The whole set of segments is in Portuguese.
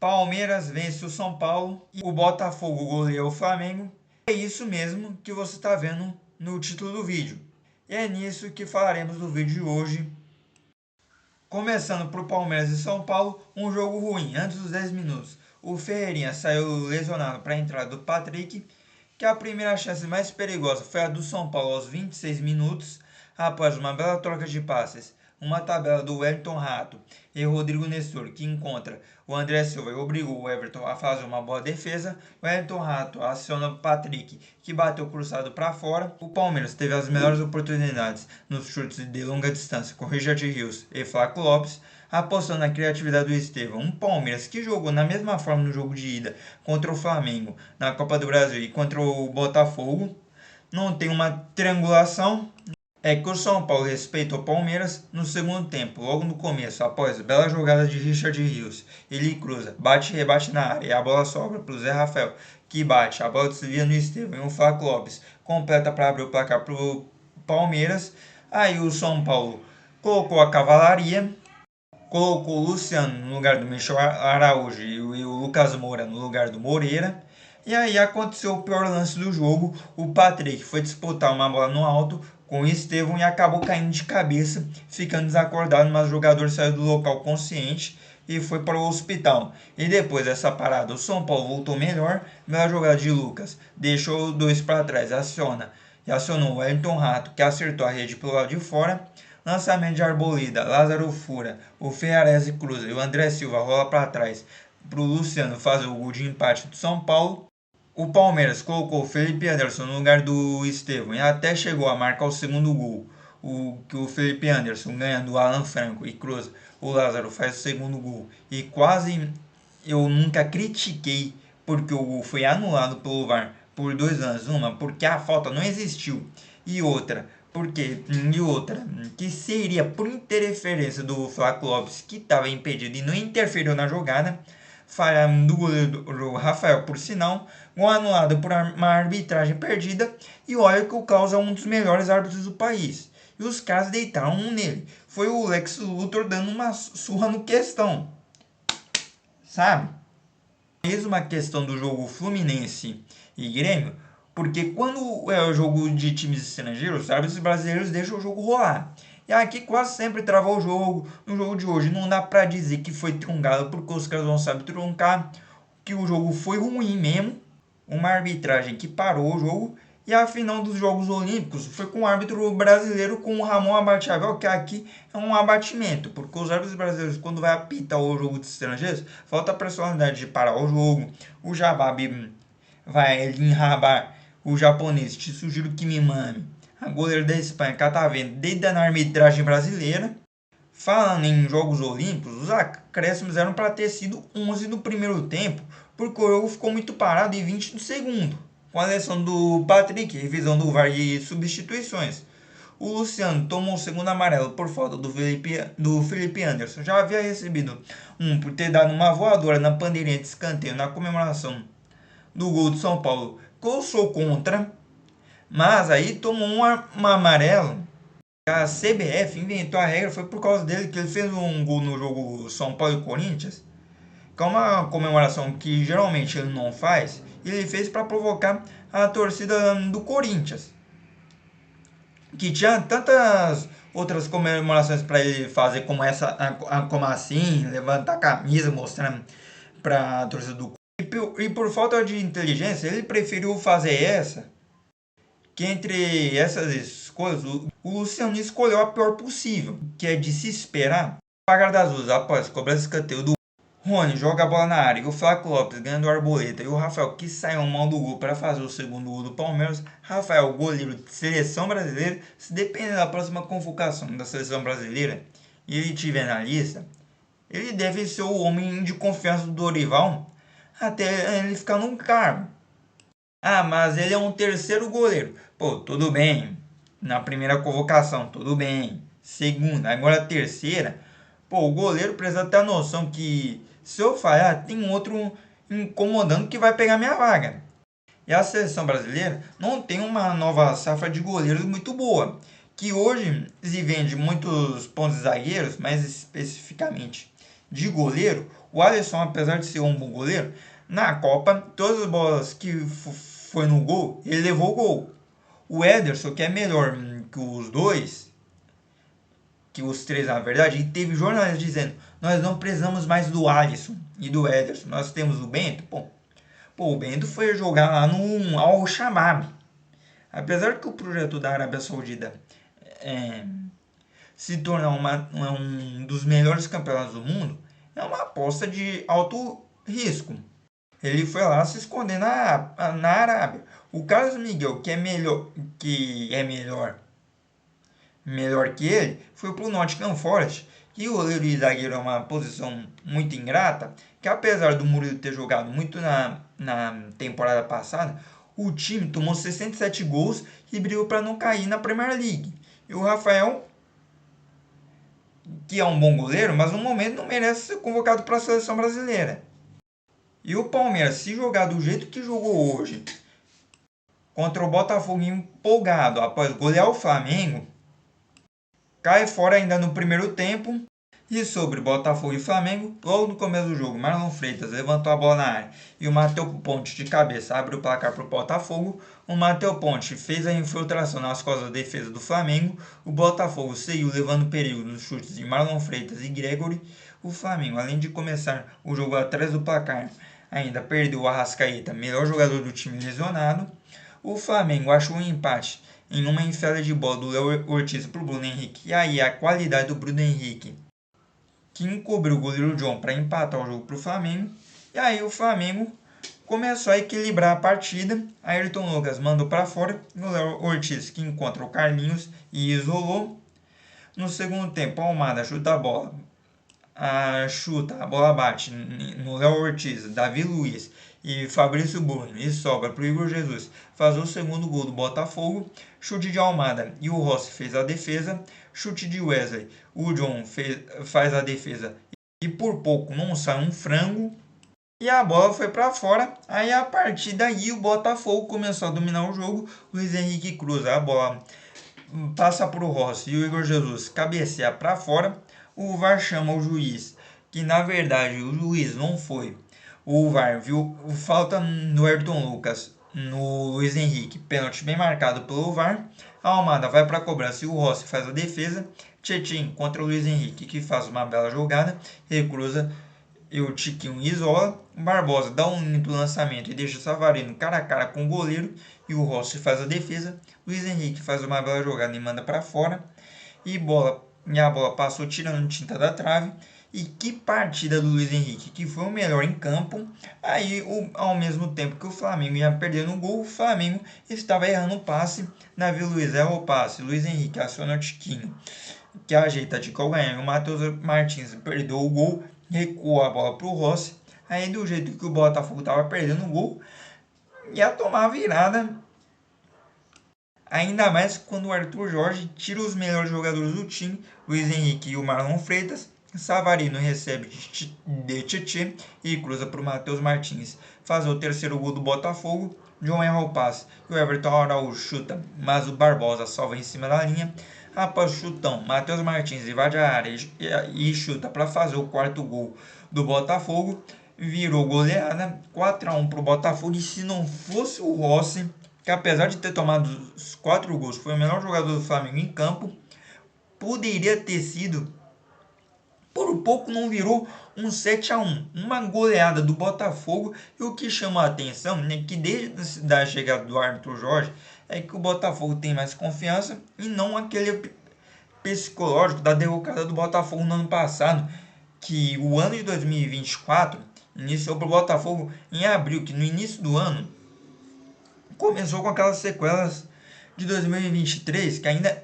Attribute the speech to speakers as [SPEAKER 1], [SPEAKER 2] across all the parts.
[SPEAKER 1] Palmeiras vence o São Paulo e o Botafogo goleia o Flamengo. É isso mesmo que você está vendo no título do vídeo. E é nisso que falaremos do vídeo de hoje. Começando por Palmeiras e São Paulo, um jogo ruim, antes dos 10 minutos. O Ferreirinha saiu lesionado para a entrada do Patrick, que a primeira chance mais perigosa foi a do São Paulo aos 26 minutos, após uma bela troca de passes, uma tabela do Wellington Rato e Rodrigo Nestor, que encontra o André Silva e obrigou o Everton a fazer uma boa defesa. O Wellington Rato aciona o Patrick, que bateu cruzado para fora. O Palmeiras teve as melhores oportunidades nos chutes de longa distância com Richard Rios e Flaco Lopes, apostando na criatividade do Estevão. Um Palmeiras que jogou na mesma forma no jogo de ida contra o Flamengo na Copa do Brasil e contra o Botafogo. Não tem uma triangulação. É que o São Paulo respeita o Palmeiras no segundo tempo, logo no começo, após bela jogada de Richard Rios. Ele cruza, bate e rebate na área e a bola sobra para o Zé Rafael, que bate, a bola desvia no Estevão e o Flaco Lopes completa para abrir o placar para o Palmeiras. Aí o São Paulo colocou a cavalaria, colocou o Luciano no lugar do Michel Araújo e o Lucas Moura no lugar do Moreira. E aí aconteceu o pior lance do jogo. O Patrick foi disputar uma bola no alto com o Estevão e acabou caindo de cabeça, ficando desacordado, mas o jogador saiu do local consciente e foi para o hospital. E depois dessa parada, o São Paulo voltou melhor. Bela jogada de Lucas, deixou dois para trás, acionou o Wellington Rato, que acertou a rede pelo lado de fora. Lançamento de Arboleda, Lázaro fura, o Ferrarese cruza e o André Silva rola para trás para o Luciano fazer o gol de empate do São Paulo. O Palmeiras colocou o Felipe Anderson no lugar do Estevão e até chegou a marcar o segundo gol. O Felipe Anderson ganha do Alan Franco e cruza. O Lázaro faz o segundo gol. E quase eu nunca critiquei porque o gol foi anulado pelo VAR por 2 anos. Uma, porque a falta não existiu. E outra, que seria por interferência do Flaco Lopes, que estava impedido e não interferiu na jogada. Falha do goleiro Rafael, por sinal, gol anulado por uma arbitragem perdida. E olha que o Klaus é um dos melhores árbitros do país. E os caras deitaram um nele. Foi o Lex Luthor dando uma surra no questão. Sabe? Mesma questão do jogo Fluminense e Grêmio, porque quando é o jogo de times estrangeiros, os árbitros brasileiros deixam o jogo rolar. E aqui quase sempre travou o jogo. No jogo de hoje não dá pra dizer que foi truncado, porque os caras não sabem truncar, que o jogo foi ruim mesmo. Uma arbitragem que parou o jogo. E a final dos Jogos Olímpicos foi com o árbitro brasileiro, com o Ramon Abachavel, que aqui é um abatimento, porque os árbitros brasileiros, quando vai apitar o jogo de estrangeiros, falta a personalidade de parar o jogo. O Jababi vai enrabar o japonês, te sugiro que me mame. A goleira da Espanha, catavento, desde a arbitragem brasileira. Falando em Jogos Olímpicos, os acréscimos eram para ter sido 11 no primeiro tempo, porque o jogo ficou muito parado em 20 no segundo. Com a lesão do Patrick, revisão do VAR e substituições. O Luciano tomou o segundo amarelo por falta do Felipe Anderson. Já havia recebido um por ter dado uma voadora na bandeirinha de escanteio na comemoração do gol do São Paulo, que eu sou contra, mas aí tomou um amarelo. A CBF inventou a regra, foi por causa dele que ele fez um gol no jogo São Paulo e Corinthians, que é uma comemoração que geralmente ele não faz, e ele fez para provocar a torcida do Corinthians, que tinha tantas outras comemorações para ele fazer, como essa, como assim, levantar a camisa mostrando para a torcida do Corinthians. E por falta de inteligência, ele preferiu fazer essa, que entre essas escolhas, o Luciano escolheu a pior possível, que é de se esperar. Apagar das luzes após cobrar escanteio do Rony, joga a bola na área, e o Flaco Lopes ganhando o Arboleta, e o Rafael, que saiu mal do gol para fazer o segundo gol do Palmeiras. Rafael, goleiro de seleção brasileira, se depender da próxima convocação da seleção brasileira e ele estiver na lista, ele deve ser o homem de confiança do Dorival até ele ficar no cargo. Ah, mas ele é um terceiro goleiro. Pô, tudo bem. Na primeira convocação, tudo bem. Segunda, agora a terceira. Pô, o goleiro precisa ter a noção que se eu falhar, tem outro incomodando que vai pegar minha vaga. E a seleção brasileira não tem uma nova safra de goleiros muito boa. Que hoje se vende muitos pontos zagueiros, mais especificamente de goleiro. O Alisson, apesar de ser um bom goleiro, na Copa, todas as bolas que foi no gol, ele levou o gol. O Ederson, que é melhor que os dois, que os três na verdade, e teve jornalistas dizendo: nós não precisamos mais do Alisson e do Ederson, nós temos o Bento. Pô, o Bento foi jogar lá no Al Shabab. Apesar que o projeto da Arábia Saudita é, se tornar um dos melhores campeonatos do mundo, é uma aposta de alto risco. Ele foi lá se esconder na Arábia. O Carlos Miguel, melhor que ele, foi pro Nottingham Forest. E o goleiro e zagueiro é uma posição muito ingrata, que apesar do Murilo ter jogado muito na temporada passada, o time tomou 67 gols e brigou para não cair na Premier League. E o Rafael, que é um bom goleiro, mas no momento não merece ser convocado para a seleção brasileira. E o Palmeiras, se jogar do jeito que jogou hoje, contra o Botafogo empolgado após golear o Flamengo, cai fora ainda no primeiro tempo. E sobre Botafogo e Flamengo, logo no começo do jogo, Marlon Freitas levantou a bola na área e o Matheus Ponte de cabeça abriu o placar para o Botafogo. O Matheus Ponte fez a infiltração nas costas da defesa do Flamengo. O Botafogo seguiu levando perigo nos chutes de Marlon Freitas e Gregory. O Flamengo, além de começar o jogo atrás do placar, ainda perdeu o Arrascaeta, melhor jogador do time, lesionado. O Flamengo achou um empate em uma enfiada de bola do Léo Ortiz para o Bruno Henrique. E aí a qualidade do Bruno Henrique, que encobriu o goleiro John para empatar o jogo para o Flamengo. E aí o Flamengo começou a equilibrar a partida. Ayrton Lucas mandou para fora. O Léo Ortiz, que encontra o Carlinhos e isolou. No segundo tempo, Almada chuta a bola. A bola bate no Léo Ortiz, Davi Luiz e Fabrício Bruno e sobra para o Igor Jesus fazer o segundo gol do Botafogo. Chute de Almada e o Rossi fez a defesa. Chute de Wesley, o John faz a defesa e por pouco não sai um frango. E a bola foi para fora. Aí a partir daí o Botafogo começou a dominar o jogo. Luiz Henrique cruza a bola, passa para o Rossi e o Igor Jesus cabeceia para fora. O VAR chama o juiz, que na verdade o juiz não foi. O VAR viu falta no Ayrton Lucas, no Luiz Henrique, pênalti bem marcado pelo VAR. A Almada vai para a cobrança e o Rossi faz a defesa. Tietchan contra o Luiz Henrique, que faz uma bela jogada, recruza e o Tiquinho isola. Barbosa dá um lindo lançamento e deixa o Savarino cara a cara com o goleiro e o Rossi faz a defesa. Luiz Henrique faz uma bela jogada e manda para fora. E a bola passou tirando tinta da trave. E que partida do Luiz Henrique, que foi o melhor em campo. Aí, ao mesmo tempo que o Flamengo ia perdendo o gol, o Flamengo estava errando o passe. Davi Luiz erra o passe. Luiz Henrique aciona o Tiquinho, que ajeita de calcanhar. O Matheus Martins perdeu o gol, recuou a bola para o Rossi. Aí, do jeito que o Botafogo estava perdendo o gol, ia tomar a virada. Ainda mais quando o Arthur Jorge tira os melhores jogadores do time, Luiz Henrique e o Marlon Freitas. Savarino recebe de Tietchan e cruza para o Matheus Martins fazer o terceiro gol do Botafogo. John erra o passe e o Everton Araújo chuta, mas o Barbosa salva em cima da linha. Após o chutão, Matheus Martins invade a área e chuta para fazer o quarto gol do Botafogo. Virou goleada, 4-1 para o Botafogo. E se não fosse o Rossi, que apesar de ter tomado os 4 gols, foi o melhor jogador do Flamengo em campo, poderia ter sido. Por um pouco não virou um 7-1, uma goleada do Botafogo. E o que chama a atenção é que desde a chegada do Arthur Jorge é que o Botafogo tem mais confiança e não aquele psicológico da derrocada do Botafogo no ano passado, que o ano de 2024 iniciou para o Botafogo em abril, que no início do ano começou com aquelas sequelas de 2023, que ainda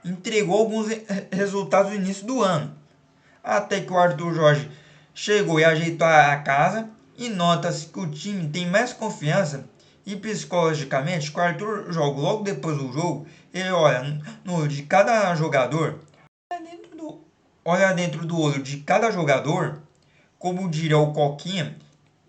[SPEAKER 1] entregou alguns resultados no início do ano. Até que o Arthur Jorge chegou e ajeitou a casa e nota-se que o time tem mais confiança e psicologicamente que o Arthur joga logo depois do jogo, ele olha no olho de cada jogador, olha dentro do olho de cada jogador, como diria o Coquinha,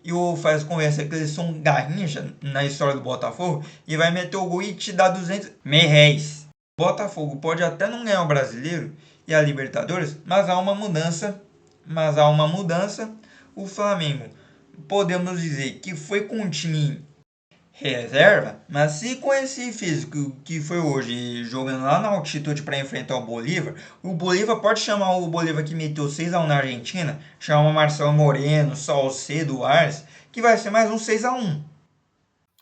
[SPEAKER 1] e o faz conversa que eles são garrincha na história do Botafogo e vai meter o gol e te dar 200 merréis. O Botafogo pode até não ganhar o Brasileiro e a Libertadores, mas há uma mudança mas há uma mudança. O Flamengo, podemos dizer que foi com um time reserva, mas se com esse físico que foi hoje jogando lá na altitude para enfrentar o Bolívar pode chamar o Bolívar que meteu 6 a 1 na Argentina, chama Marcelo Moreno, Salcedo, Ars, que vai ser mais um 6 a 1.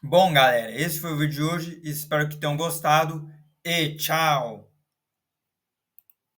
[SPEAKER 1] Bom, galera, esse foi o vídeo de hoje, espero que tenham gostado e tchau!